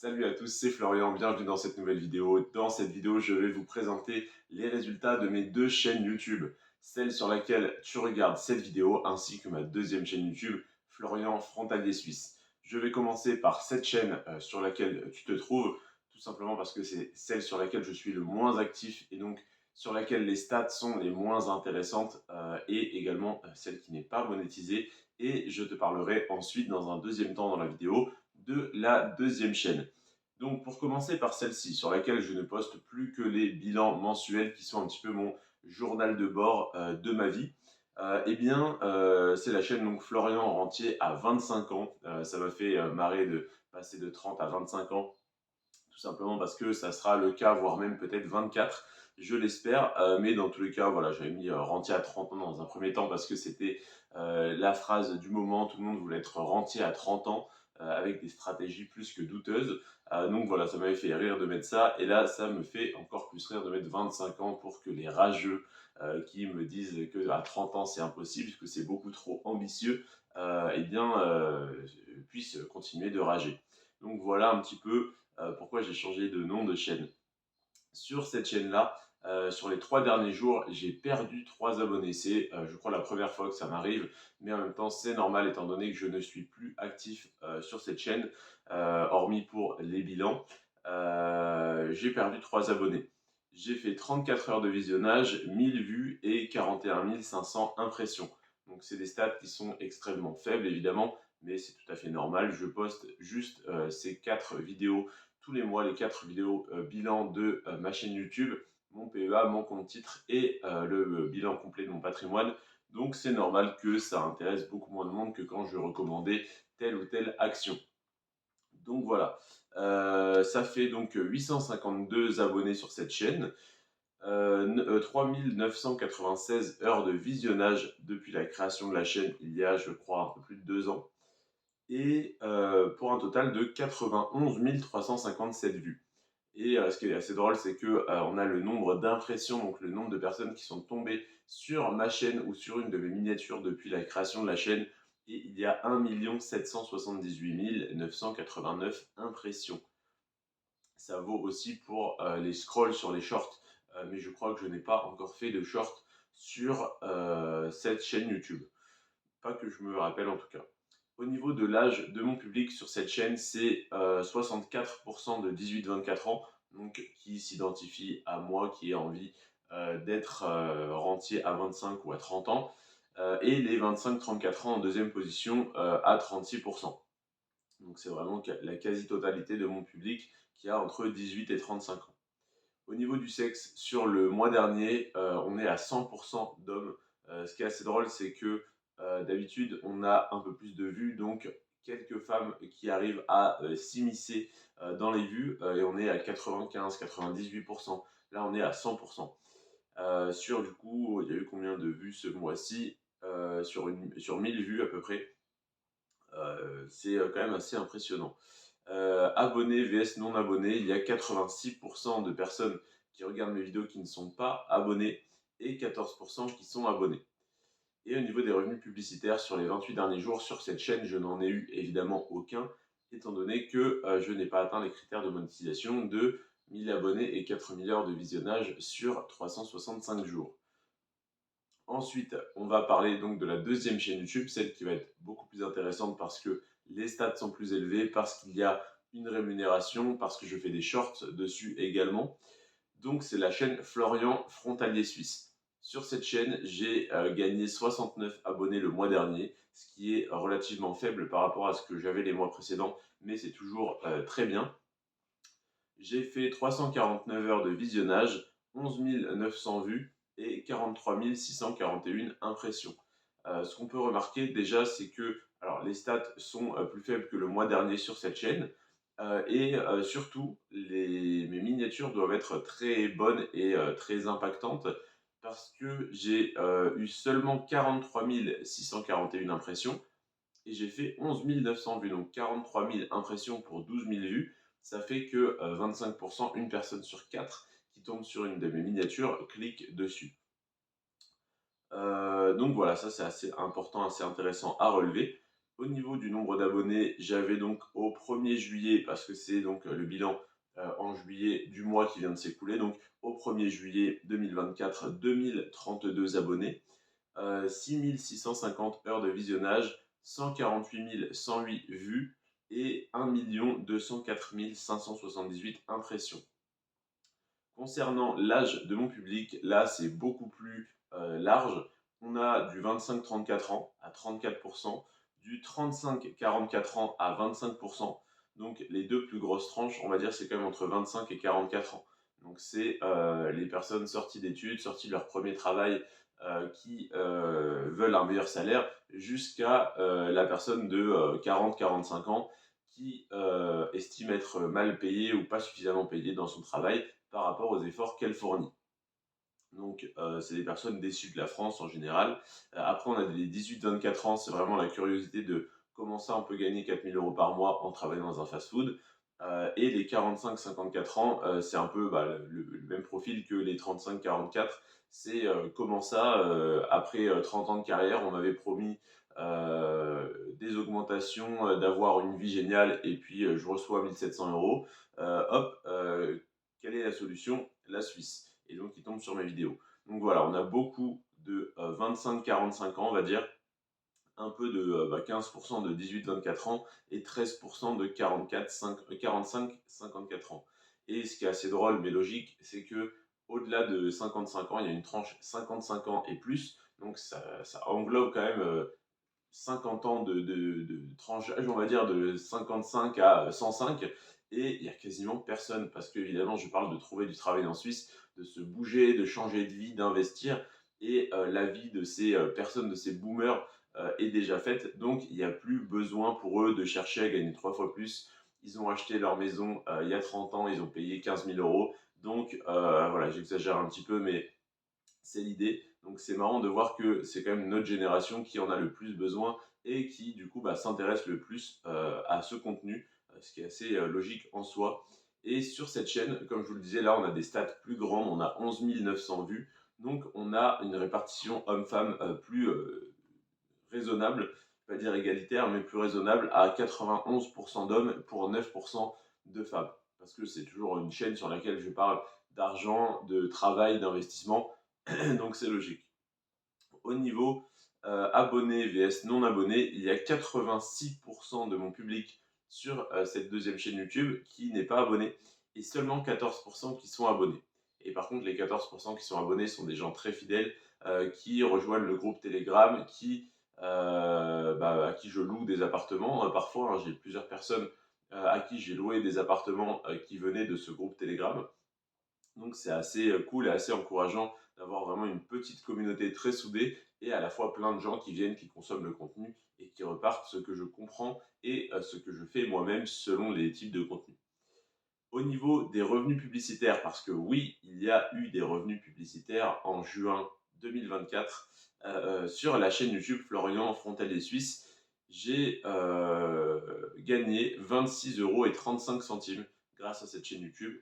Salut à tous, c'est Florian, bienvenue dans cette nouvelle vidéo. Dans cette vidéo, je vais vous présenter les résultats de mes deux chaînes YouTube. Celle sur laquelle tu regardes cette vidéo, ainsi que ma deuxième chaîne YouTube, Florian Frontalier Suisse. Je vais commencer par cette chaîne sur laquelle tu te trouves, tout simplement parce que c'est celle sur laquelle je suis le moins actif et donc sur laquelle les stats sont les moins intéressantes et également celle qui n'est pas monétisée. Et je te parlerai ensuite dans un deuxième temps dans la vidéo de la deuxième chaîne. Donc pour commencer par celle-ci, sur laquelle je ne poste plus que les bilans mensuels qui sont un petit peu mon journal de bord de ma vie, c'est la chaîne donc Florian Rentier à 25 ans. Ça m'a fait marrer de passer de 30 à 25 ans, tout simplement parce que ça sera le cas, voire même peut-être 24, je l'espère. Mais dans tous les cas, voilà, j'avais mis rentier à 30 ans dans un premier temps parce que c'était la phrase du moment. Tout le monde voulait être rentier à 30 ans avec des stratégies plus que douteuses. Donc voilà, ça m'avait fait rire de mettre ça. Et là, ça me fait encore plus rire de mettre 25 ans pour que les rageux qui me disent qu'à 30 ans c'est impossible, que c'est beaucoup trop ambitieux, puissent continuer de rager. Donc voilà un petit peu pourquoi j'ai changé de nom de chaîne. Sur cette chaîne-là, sur les 3 derniers jours, j'ai perdu 3 abonnés. C'est, je crois, la première fois que ça m'arrive, mais en même temps, c'est normal étant donné que je ne suis plus actif sur cette chaîne, hormis pour les bilans. J'ai perdu 3 abonnés. J'ai fait 34 heures de visionnage, 1000 vues et 41 500 impressions. Donc, c'est des stats qui sont extrêmement faibles, évidemment, mais c'est tout à fait normal. Je poste juste ces 4 vidéos tous les mois, les 4 vidéos bilan de ma chaîne YouTube, mon PEA, mon compte titre et le bilan complet de mon patrimoine. Donc c'est normal que ça intéresse beaucoup moins de monde que quand je recommandais telle ou telle action. Donc voilà, ça fait donc 852 abonnés sur cette chaîne, 3996 heures de visionnage depuis la création de la chaîne il y a, je crois, un peu plus de 2 ans et pour un total de 91 357 vues. Et ce qui est assez drôle, c'est que on a le nombre d'impressions, donc le nombre de personnes qui sont tombées sur ma chaîne ou sur une de mes miniatures depuis la création de la chaîne. Et il y a 1 778 989 impressions. Ça vaut aussi pour les scrolls sur les shorts, mais je crois que je n'ai pas encore fait de shorts sur cette chaîne YouTube. Pas que je me rappelle en tout cas. Au niveau de l'âge de mon public sur cette chaîne, c'est 64% de 18-24 ans, donc qui s'identifie à moi, qui ai envie d'être rentier à 25 ou à 30 ans, et les 25-34 ans en deuxième position à 36%. Donc c'est vraiment la quasi-totalité de mon public qui a entre 18 et 35 ans. Au niveau du sexe, sur le mois dernier, on est à 100% d'hommes. Ce qui est assez drôle, c'est que d'habitude, on a un peu plus de vues, donc quelques femmes qui arrivent à s'immiscer dans les vues, et on est à 95-98%. Là, on est à 100%. Sur du coup, il y a eu combien de vues ce mois-ci sur 1000 vues à peu près. C'est quand même assez impressionnant. Abonnés vs non abonnés, il y a 86% de personnes qui regardent mes vidéos qui ne sont pas abonnés et 14% qui sont abonnés. Et au niveau des revenus publicitaires sur les 28 derniers jours sur cette chaîne, je n'en ai eu évidemment aucun, étant donné que je n'ai pas atteint les critères de monétisation de 1000 abonnés et 4000 heures de visionnage sur 365 jours. Ensuite, on va parler donc de la deuxième chaîne YouTube, celle qui va être beaucoup plus intéressante parce que les stats sont plus élevés, parce qu'il y a une rémunération, parce que je fais des shorts dessus également. Donc c'est la chaîne Florian Frontalier Suisse. Sur cette chaîne, j'ai gagné 69 abonnés le mois dernier, ce qui est relativement faible par rapport à ce que j'avais les mois précédents, mais c'est toujours très bien. J'ai fait 349 heures de visionnage, 11 900 vues et 43 641 impressions. Ce qu'on peut remarquer déjà, c'est que alors, les stats sont plus faibles que le mois dernier sur cette chaîne. Surtout, mes miniatures doivent être très bonnes et très impactantes parce que j'ai eu seulement 43 641 impressions et j'ai fait 11 900 vues. Donc 43 000 impressions pour 12 000 vues, ça fait que 25%, une personne sur 4 qui tombe sur une de mes miniatures clique dessus. Donc voilà, ça c'est assez important, assez intéressant à relever. Au niveau du nombre d'abonnés, j'avais donc au 1er juillet, parce que c'est donc le bilan en juillet du mois qui vient de s'écouler, donc au 1er juillet 2024, 2032 abonnés, 6650 heures de visionnage, 148 108 vues et 1 204 578 impressions. Concernant l'âge de mon public, là c'est beaucoup plus large. On a du 25-34 ans à 34%, du 35-44 ans à 25%. Donc les deux plus grosses tranches, on va dire, c'est quand même entre 25 et 44 ans. Donc c'est les personnes sorties d'études, sorties de leur premier travail, qui veulent un meilleur salaire, jusqu'à la personne de 40-45 ans qui estime être mal payée ou pas suffisamment payée dans son travail par rapport aux efforts qu'elle fournit. Donc, c'est des personnes déçues de la France en général. Après, on a les 18-24 ans, c'est vraiment la curiosité de comment ça on peut gagner 4 000 euros par mois en travaillant dans un fast-food. Et les 45-54 ans, c'est un peu le même profil que les 35-44. C'est comment ça, après 30 ans de carrière, on m'avait promis des augmentations, d'avoir une vie géniale, et puis je reçois 1700 euros. Hop, quelle est la solution? La Suisse. Et donc, ils tombent sur mes vidéos. Donc voilà, on a beaucoup de 25-45 ans, on va dire, un peu de 15% de 18-24 ans et 13% de 45-54 ans. Et ce qui est assez drôle mais logique, c'est que au-delà de 55 ans, il y a une tranche 55 ans et plus. Donc ça englobe quand même 50 ans de tranche d'âge, on va dire, de 55 à 105, et il n'y a quasiment personne, parce qu'évidemment, je parle de trouver du travail en Suisse, de se bouger, de changer de vie, d'investir, et la vie de ces personnes, de ces boomers, est déjà faite, donc il n'y a plus besoin pour eux de chercher à gagner 3 fois plus. Ils ont acheté leur maison il y a 30 ans, ils ont payé 15 000 euros, donc voilà, j'exagère un petit peu, mais c'est l'idée. Donc c'est marrant de voir que c'est quand même notre génération qui en a le plus besoin et qui du coup s'intéresse le plus à ce contenu, ce qui est assez logique en soi. Et sur cette chaîne, comme je vous le disais, là on a des stats plus grandes, on a 11 900 vues, donc on a une répartition homme-femme plus raisonnable, pas dire égalitaire, mais plus raisonnable, à 91% d'hommes pour 9% de femmes. Parce que c'est toujours une chaîne sur laquelle je parle d'argent, de travail, d'investissement, donc c'est logique. Au niveau abonnés vs non abonnés, il y a 86% de mon public sur cette deuxième chaîne YouTube qui n'est pas abonné, et seulement 14% qui sont abonnés. Et par contre, les 14% qui sont abonnés sont des gens très fidèles qui rejoignent le groupe Telegram, à qui je loue des appartements. Parfois, hein, j'ai plusieurs personnes à qui j'ai loué des appartements qui venaient de ce groupe Telegram. Donc c'est assez cool et assez encourageant d'avoir vraiment une petite communauté très soudée, et à la fois plein de gens qui viennent, qui consomment le contenu et qui repartent ce que je comprends et ce que je fais moi-même selon les types de contenu. Au niveau des revenus publicitaires, parce que oui, il y a eu des revenus publicitaires en juin 2024 sur la chaîne YouTube Florian Frontalier Suisse, j'ai gagné 26,35 € grâce à cette chaîne YouTube.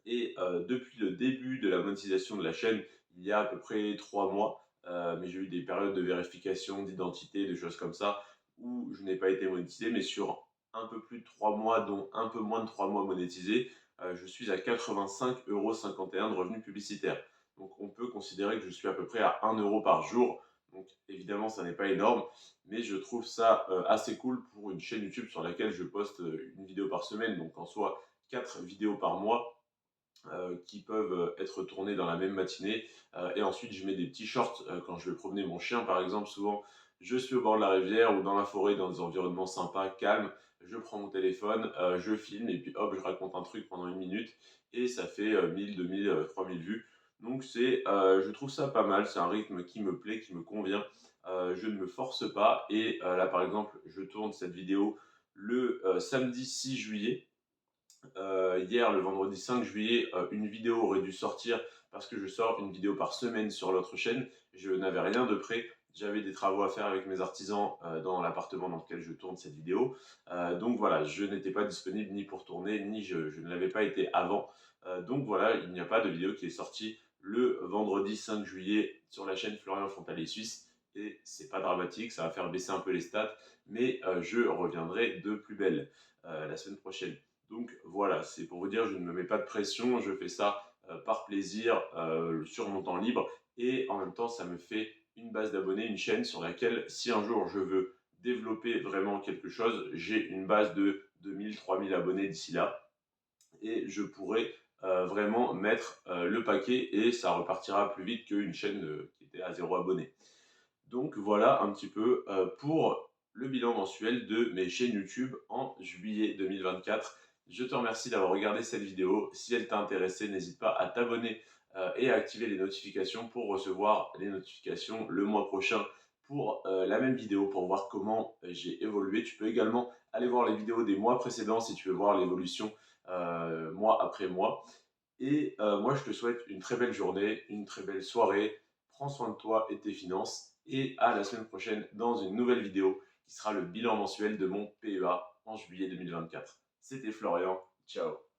Et depuis le début de la monétisation de la chaîne, il y a à peu près 3 mois, mais j'ai eu des périodes de vérification d'identité, des choses comme ça, où je n'ai pas été monétisé, mais sur un peu plus de 3 mois, dont un peu moins de 3 mois monétisés, je suis à 85,51 € de revenus publicitaires. Donc on peut considérer que je suis à peu près à 1 € par jour. Donc évidemment, ça n'est pas énorme, mais je trouve ça assez cool pour une chaîne YouTube sur laquelle je poste une vidéo par semaine, donc en soi 4 vidéos par mois qui peuvent être tournés dans la même matinée. Et ensuite, je mets des petits shorts quand je vais promener mon chien, par exemple. Souvent, je suis au bord de la rivière ou dans la forêt, dans des environnements sympas, calmes. Je prends mon téléphone, je filme, et puis hop, je raconte un truc pendant 1 minute. Et ça fait 1000, 2000, 3000 vues. Donc, je trouve ça pas mal. C'est un rythme qui me plaît, qui me convient. Je ne me force pas. Et là, par exemple, je tourne cette vidéo le samedi 6 juillet. Hier, le vendredi 5 juillet, une vidéo aurait dû sortir parce que je sors une vidéo par semaine sur l'autre chaîne. Je n'avais rien de prêt. J'avais des travaux à faire avec mes artisans dans l'appartement dans lequel je tourne cette vidéo. Donc voilà, je n'étais pas disponible ni pour tourner, ni je ne l'avais pas été avant. Donc voilà, il n'y a pas de vidéo qui est sortie le vendredi 5 juillet sur la chaîne Florian Frontalier Suisse. et c'est pas dramatique, ça va faire baisser un peu les stats, mais je reviendrai de plus belle la semaine prochaine. Donc voilà, c'est pour vous dire, je ne me mets pas de pression, je fais ça par plaisir sur mon temps libre et en même temps, ça me fait une base d'abonnés, une chaîne sur laquelle, si un jour je veux développer vraiment quelque chose, j'ai une base de 2000, 3000 abonnés d'ici là et je pourrais vraiment mettre le paquet et ça repartira plus vite qu'une chaîne qui était à 0 abonné. Donc voilà un petit peu pour le bilan mensuel de mes chaînes YouTube en juillet 2024. Je te remercie d'avoir regardé cette vidéo. Si elle t'a intéressé, n'hésite pas à t'abonner et à activer les notifications pour recevoir les notifications le mois prochain pour la même vidéo pour voir comment j'ai évolué. Tu peux également aller voir les vidéos des mois précédents si tu veux voir l'évolution mois après mois. Et moi, je te souhaite une très belle journée, une très belle soirée. Prends soin de toi et de tes finances. Et à la semaine prochaine dans une nouvelle vidéo qui sera le bilan mensuel de mon PEA en juillet 2024. C'était Florian. Ciao.